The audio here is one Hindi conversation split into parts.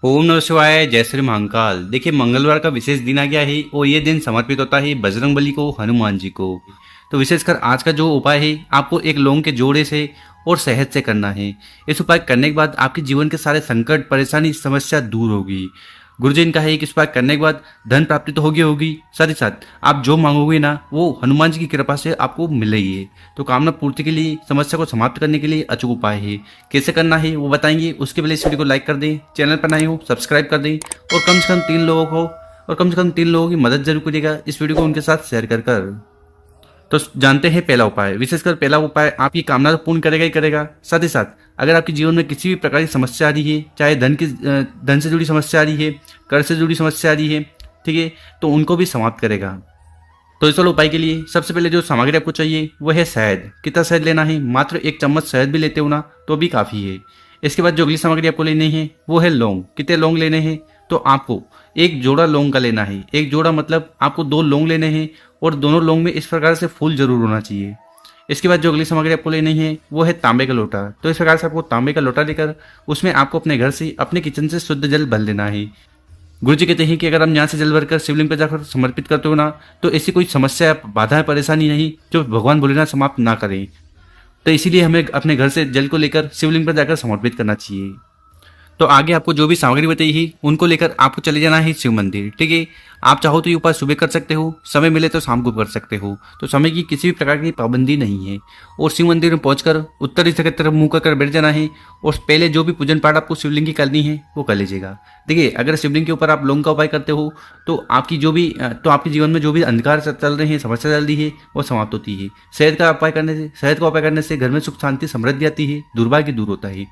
ओम नमः शिवाय। जय श्री महाकाल। देखिए, मंगलवार का विशेष दिन आ गया है और ये दिन समर्पित होता है बजरंगबली को, हनुमान जी को। तो विशेषकर आज का जो उपाय है, आपको एक लौंग के जोड़े से और शहद से करना है। इस उपाय करने के बाद आपके जीवन के सारे संकट, परेशानी, समस्या दूर होगी। गुरुजी इनका है कि इस उपाय करने के बाद धन प्राप्ति तो होगी होगी, साथ ही साथ आप जो मांगोगे ना, वो हनुमान जी की कृपा से आपको मिलेगी। तो कामना पूर्ति के लिए, समस्या को समाप्त करने के लिए अचूक उपाय है। कैसे करना है वो बताएंगे। उसके पहले इस वीडियो को लाइक कर दें, चैनल पर नए हो सब्सक्राइब कर दें और कम से कम तीन लोगों की मदद जरूर करिएगा इस वीडियो को उनके साथ शेयर कर। तो जानते हैं पहला उपाय। विशेषकर पहला उपाय आपकी कामना तो पूर्ण करेगा ही करेगा, साथ ही साथ अगर आपके जीवन में किसी भी प्रकार की समस्या आ रही है, चाहे धन से जुड़ी समस्या आ रही है, कर्ज से जुड़ी समस्या आ रही है, ठीक है, तो उनको भी समाप्त करेगा। तो इस वाले उपाय के लिए सबसे पहले जो सामग्री आपको चाहिए वो है शहद। कितना शहद लेना है? मात्र 1 चम्मच शहद भी लेते हो ना तो भी काफ़ी है। इसके बाद जो अगली सामग्री आपको लेनी है वो है लौंग। कितने लौंग लेने हैं? तो आपको एक जोड़ा लौंग का लेना है। एक जोड़ा मतलब आपको 2 लौंग लेने हैं और दोनों लौंग में इस प्रकार से फूल जरूर होना चाहिए। इसके बाद जो अगली सामग्री आपको लेनी है वो है तांबे का लोटा। तो इस प्रकार से आपको तांबे का लोटा लेकर उसमें आपको अपने घर से, अपने किचन से शुद्ध जल भर लेना है। गुरु जी कहते हैं कि अगर हम यहाँ से जल भरकर शिवलिंग पर जाकर समर्पित करते हो ना, तो ऐसी कोई समस्या, बाधा, परेशानी नहीं जो भगवान भोलेनाथ समाप्त ना करें। तो इसीलिए हमें अपने घर से जल को लेकर शिवलिंग पर जाकर समर्पित करना चाहिए। तो आगे आपको जो भी सामग्री बताई है उनको लेकर आपको चले जाना है शिव मंदिर, ठीक है। आप चाहो तो ये उपाय सुबह कर सकते हो, समय मिले तो शाम को कर सकते हो। तो समय की किसी भी प्रकार की पाबंदी नहीं है। और शिव मंदिर में पहुंचकर उत्तर दिशा की तरफ मुंह कर बैठ जाना है और पहले जो भी पूजन पाठ आपको शिवलिंग की करनी है वो कर लीजिएगा। देखिए, अगर शिवलिंग के ऊपर आप लौंग का उपाय करते हो तो आपके जीवन में जो भी अंधकार चल रहे हैं, समस्या चल रही है, वो समाप्त होती है। शहद का उपाय करने से घर में सुख, शांति, समृद्धि आती है, दुर्भाग्य दूर होता है।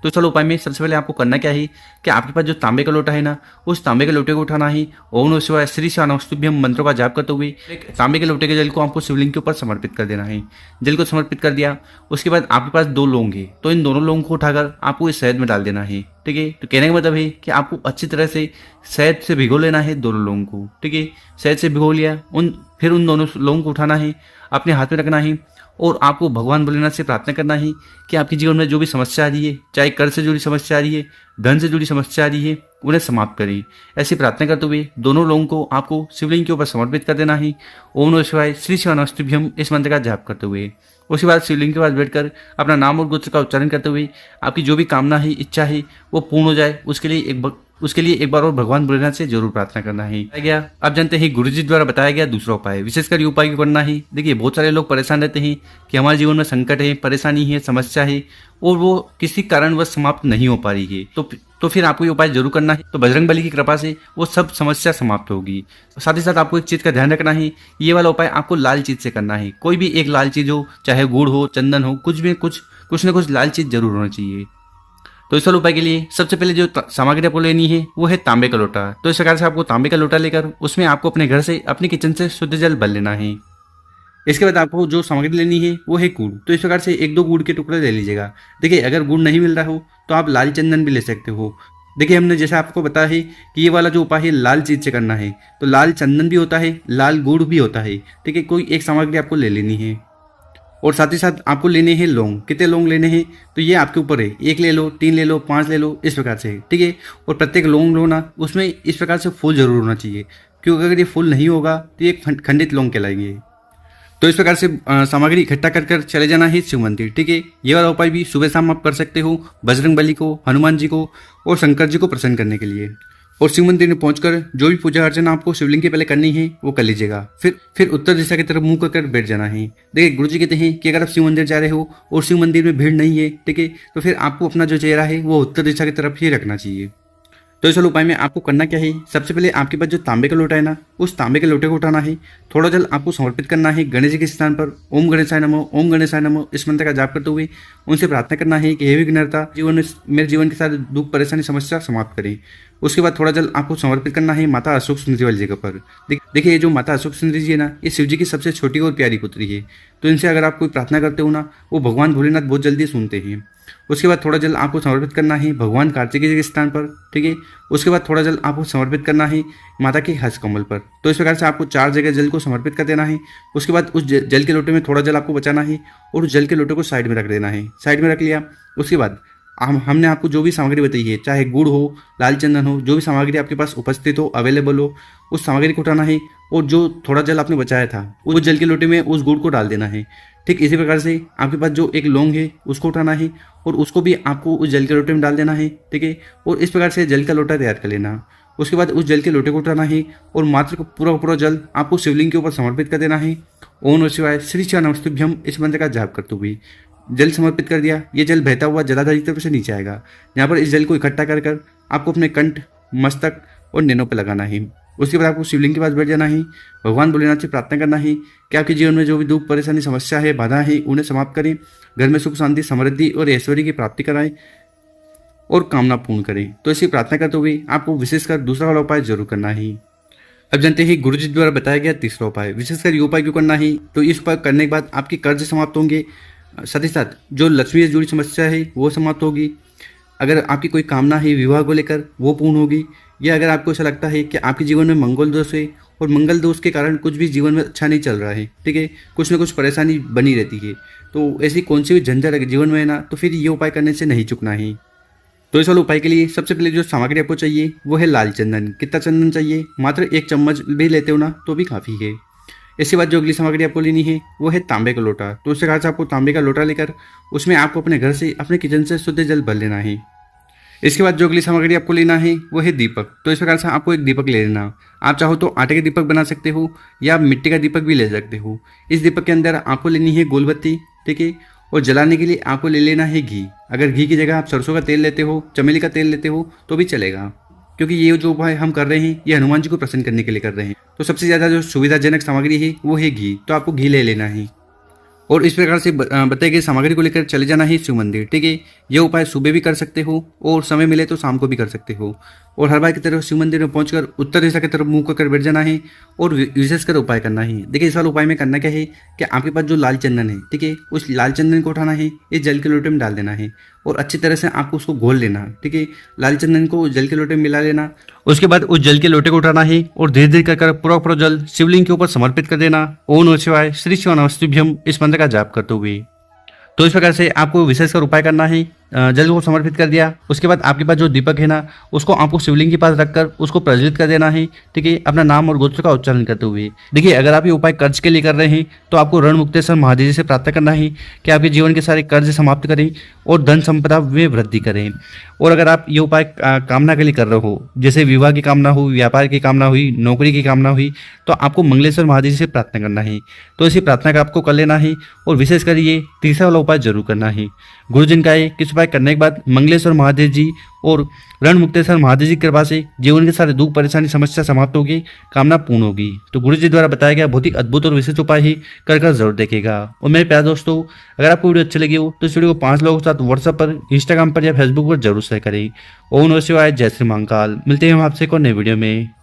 तो चलो उपाय में सबसे पहले आपको करना क्या है कि आपके पास जो तांबे का लोटा है ना, उस तांबे के लोटे को उठाना है। ओम नमः शिवाय श्री शिवानस्तुभ्यम मंत्रों का जाप करते हुए एक तांबे के लोटे के जल को आपको शिवलिंग के ऊपर समर्पित कर देना है। जल को समर्पित कर दिया, उसके बाद आपके पास 2 लौंग है, तो इन दोनों लौंग को उठाकर आपको इस शहद में डाल देना है, ठीक है। तो कहने का मतलब है कि आपको अच्छी तरह से शहद से भिगो लेना है दोनों लौंग को, ठीक है। शहद से भिगो लिया, फिर उन दोनों लौंग को उठाना है, अपने हाथ में रखना है और आपको भगवान भोलेनाथ से प्रार्थना करना है कि आपके जीवन में जो भी समस्या आ रही है, चाहे कर्ज से जुड़ी समस्या आ रही है, धन से जुड़ी समस्या आ रही है, उन्हें समाप्त करें। ऐसी प्रार्थना करते हुए दोनों लोगों को आपको शिवलिंग के ऊपर समर्पित कर देना है। ओम नमः शिवाय श्री शिवानस्तुभ्यम इस मंत्र का जाप करते हुए उसके बाद शिवलिंग के पास बैठकर अपना नाम और गोत्र का उच्चारण करते हुए आपकी जो भी कामना है, इच्छा है, वो पूर्ण हो जाए, उसके लिए एक बार और भगवान भोलेनाथ से जरूर प्रार्थना करना है। गया। अब जानते हैं गुरु जी द्वारा बताया गया दूसरा उपाय। विशेषकर ये उपाय क्यों करना है? देखिए, बहुत सारे लोग परेशान रहते हैं कि हमारे जीवन में संकट है, परेशानी है, समस्या है और वो किसी कारणवश समाप्त नहीं हो पा रही है। तो फिर आपको ये उपाय जरूर करना है। तो बजरंगबली की कृपा से वो सब समस्या समाप्त होगी। साथ ही साथ आपको एक चीज का ध्यान रखना है, ये वाला उपाय आपको लाल चीज से करना है। कोई भी एक लाल चीज हो, चाहे गुड़ हो, चंदन हो, कुछ न कुछ लाल चीज जरूर होना चाहिए। तो इस वाले उपाय के लिए सबसे पहले जो सामग्री आपको लेनी है वो है तांबे का लोटा। तो इस प्रकार से आपको तांबे का लोटा लेकर उसमें आपको अपने घर से, अपने किचन से शुद्ध जल भर लेना है। इसके बाद आपको जो सामग्री लेनी है वो है गुड़। तो इस प्रकार से 1-2 गुड़ के टुकड़े ले लीजिएगा। देखिए, अगर गुड़ नहीं मिल रहा हो तो आप लाल चंदन भी ले सकते हो। देखिए, हमने जैसे आपको बताया है कि ये वाला जो उपाय है लाल चीज से करना है, तो लाल चंदन भी होता है, लाल गुड़ भी होता है, ठीक है। कोई एक सामग्री आपको ले लेनी है और साथ ही साथ आपको लेने हैं लौंग। कितने लौंग लेने हैं तो ये आपके ऊपर है, 1 ले लो, 3 ले लो, 5 ले लो, इस प्रकार से, ठीक है। और प्रत्येक लौंग लो ना, उसमें इस प्रकार से फूल जरूर होना चाहिए, क्योंकि अगर ये फूल नहीं होगा तो ये खंडित लौंग कहलाएंगे। तो इस प्रकार से सामग्री इकट्ठा कर कर चले जाना है शिव मंदिर, ठीक है। ये वाला उपाय भी सुबह शाम आप कर सकते हो बजरंगबली को, हनुमान जी को और शंकर जी को प्रसन्न करने के लिए। और शिव मंदिर में पहुंचकर जो भी पूजा अर्चना आपको शिवलिंग के पहले करनी है वो कर लीजिएगा। फिर उत्तर दिशा की तरफ मुंह कर बैठ जाना है। देखिए, गुरु जी कहते हैं कि अगर आप शिव मंदिर जा रहे हो और शिव मंदिर में भीड़ नहीं है, ठीक है, तो फिर आपको अपना जो चेहरा है वो उत्तर दिशा की तरफ ही रखना चाहिए। तो इस उपाय में आपको करना क्या है, सबसे पहले आपके पास जो तांबे का लोटा है ना, उस तांबे के लोटे को उठाना है। थोड़ा जल आपको समर्पित करना है गणेश जी के स्थान पर। ओम गणेशाय नमः, ओम गणेशाय नमः इस मंत्र का जाप करते हुए उनसे प्रार्थना करना है कि हे विघ्नहर्ता, मेरे जीवन के साथ दुख, परेशानी, समस्या समाप्त करें। उसके बाद थोड़ा जल आपको समर्पित करना है माता अशोक सुंदरी वाली जगह पर। देखिए, ये जो माता अशोक सुंदरी जी है ना, ये शिव जी की सबसे छोटी और प्यारी पुत्री है। तो इनसे अगर आप कोई प्रार्थना करते हो ना, वो भगवान भोलेनाथ बहुत जल्दी सुनते हैं। उसके बाद थोड़ा जल आपको समर्पित करना है भगवान कार्तिकेय जी के स्थान पर, ठीक है। उसके बाद थोड़ा जल आपको समर्पित करना है माता के हस्त कमल पर। तो इस प्रकार से आपको 4 जगह जल को समर्पित कर देना है। उसके बाद उस जल के लोटे में थोड़ा जल आपको बचाना है और उस जल के लोटे को साइड में रख देना है। साइड में रख लिया, उसके बाद हमने आपको जो भी सामग्री बताई है, चाहे गुड़ हो, लाल चंदन हो, जो भी सामग्री आपके पास उपस्थित हो, अवेलेबल हो, उस सामग्री को उठाना है और जो थोड़ा जल आपने बचाया था उस जल के लोटे में उस गुड़ को डाल देना है। ठीक इसी प्रकार से आपके पास जो एक लौंग है उसको उठाना है और उसको भी आपको उस जल के लोटे में डाल देना है। ठीक है, और इस प्रकार से जल का लोटा तैयार कर लेना। उसके बाद उस जल के लोटे को उठाना है और मात्र को पूरा पूरा जल आपको शिवलिंग के ऊपर समर्पित कर देना है। ओम नमः शिवाय श्री शिव नमस्तुभ्यम इस मंत्र का जाप करते हुए जल समर्पित कर दिया। ये जल बहता हुआ जलाधार की तरफ से नीचे आएगा। यहाँ पर इस जल को इकट्ठा कर कर आपको अपने कंठ, मस्तक और नैनों पर लगाना है। उसके बाद आपको शिवलिंग के पास बैठ जाना है। भगवान भोलेनाथ से प्रार्थना करना है कि आपके जीवन में जो भी दुख, परेशानी, समस्या है, बाधा है, उन्हें समाप्त करें। घर में सुख, शांति, समृद्धि और ऐश्वर्य की प्राप्ति कराएं और कामना पूर्ण करें। तो ऐसी प्रार्थना करते हुए आपको विशेषकर दूसरा वाला उपाय जरूर करना है। अब जानते हैं गुरु जी द्वारा बताया गया तीसरा उपाय। विशेषकर ये उपाय क्यों करना है, तो इस उपाय करने के बाद आपके कर्ज समाप्त होंगे, साथ ही साथ जो लक्ष्मी से जुड़ी समस्या है वो समाप्त होगी। अगर आपकी कोई कामना है विवाह को लेकर वो पूर्ण होगी, या अगर आपको ऐसा लगता है कि आपके जीवन में मंगल दोष है और मंगल दोष के कारण कुछ भी जीवन में अच्छा नहीं चल रहा है, ठीक है, कुछ ना कुछ परेशानी बनी रहती है, तो ऐसी कौन सी भी झंझट अगर जीवन में है ना, तो फिर ये उपाय करने से नहीं चुकना है। तो इस वाले उपाय के लिए सबसे पहले जो सामग्री आपको चाहिए वो है लाल चंदन। कितना चंदन चाहिए, मात्र 1 चम्मच भी लेते हो ना तो भी काफ़ी है। इसके बाद जो अगली सामग्री आपको लेनी है वो है तांबे का लोटा। तो उसके बाद आपको तांबे का लोटा लेकर उसमें आपको अपने घर से, अपने किचन से शुद्ध जल भर लेना है। इसके बाद जो अगली सामग्री आपको लेना है वो है दीपक। तो इस प्रकार से आपको एक दीपक ले लेना। आप चाहो तो आटे के दीपक बना सकते हो या आप मिट्टी का दीपक भी ले सकते हो। इस दीपक के अंदर आपको लेनी है गोलबत्ती, ठीक है, और जलाने के लिए आपको ले लेना है घी। अगर घी की जगह आप सरसों का तेल लेते हो, चमेली का तेल लेते हो तो भी चलेगा, क्योंकि ये जो उपाय हम कर रहे हैं ये हनुमान जी को प्रसन्न करने के लिए कर रहे हैं। तो सबसे ज़्यादा जो सुविधाजनक सामग्री है वो है घी, तो आपको घी ले लेना है और इस प्रकार से बताई गई सामग्री को लेकर चले जाना है शिव मंदिर। ठीक है, यह उपाय सुबह भी कर सकते हो और समय मिले तो शाम को भी कर सकते हो। और हर बार की तरह शिव मंदिर में पहुंचकर उत्तर दिशा की तरफ मुंह कर बैठ जाना है और विशेषकर उपाय करना है। देखिए इस वाले उपाय में करना क्या है कि आपके पास जो लाल चंदन है, ठीक है, उस लाल चंदन को उठाना है, इस जल के लोटे में डाल देना है और अच्छी तरह से आपको उसको घोल लेना। ठीक है, लाल चंदन को जल के लोटे में मिला लेना। उसके बाद उस जल के लोटे को उठाना है और धीरे धीरे कर पूरा पूरा जल शिवलिंग के ऊपर समर्पित कर देना। ओम नमः शिवाय श्री शिव नमस्तुभ्यम इस मंत्र का जाप करते हुए। तो इस प्रकार से आपको विशेषकर उपाय करना है। जल को समर्पित कर दिया, उसके बाद आपके पास जो दीपक है ना उसको आपको शिवलिंग के पास रखकर उसको प्रज्वलित कर देना है। ठीक है, अपना नाम और गोत्र का उच्चारण करते हुए। देखिए अगर आप ये उपाय कर्ज के लिए कर रहे हैं तो आपको रण मुक्तेश्वर महादेव जी से प्रार्थना करना है कि आपके जीवन के सारे कर्ज समाप्त करें और धन संपदा में वृद्धि करें। और अगर आप ये उपाय कामना के लिए कर रहे हो, जैसे विवाह की कामना हुई, व्यापार की कामना हुई, नौकरी की कामना हुई, तो आपको मंगलेश्वर महादेव जी से प्रार्थना करना है। तो इसी प्रार्थना का आपको कर लेना है और विशेषकर ये तीसरा वाला उपाय जरूर करना है। गुरुजन का ये किस उपाय करने के बाद मंगलेश्वर महादेव जी और रण मुक्तेश्वर महादेव जी की कृपा से जीवन के सारे दुख, परेशानी, समस्या समाप्त होगी, कामना पूर्ण होगी। तो गुरु जी द्वारा बताया गया बहुत ही अद्भुत और विशेष उपाय ही कर जरूर देखेगा। और मेरे प्यारे दोस्तों, अगर आपको वीडियो अच्छी लगी हो तो इस वीडियो को 5 लोगों के साथ व्हाट्सएप पर, इंस्टाग्राम पर या फेसबुक पर जरूर शेयर करें। ओम नमः शिवाय, जय श्री महाकाल। मिलते हैं हम आपसे एक और नए वीडियो में।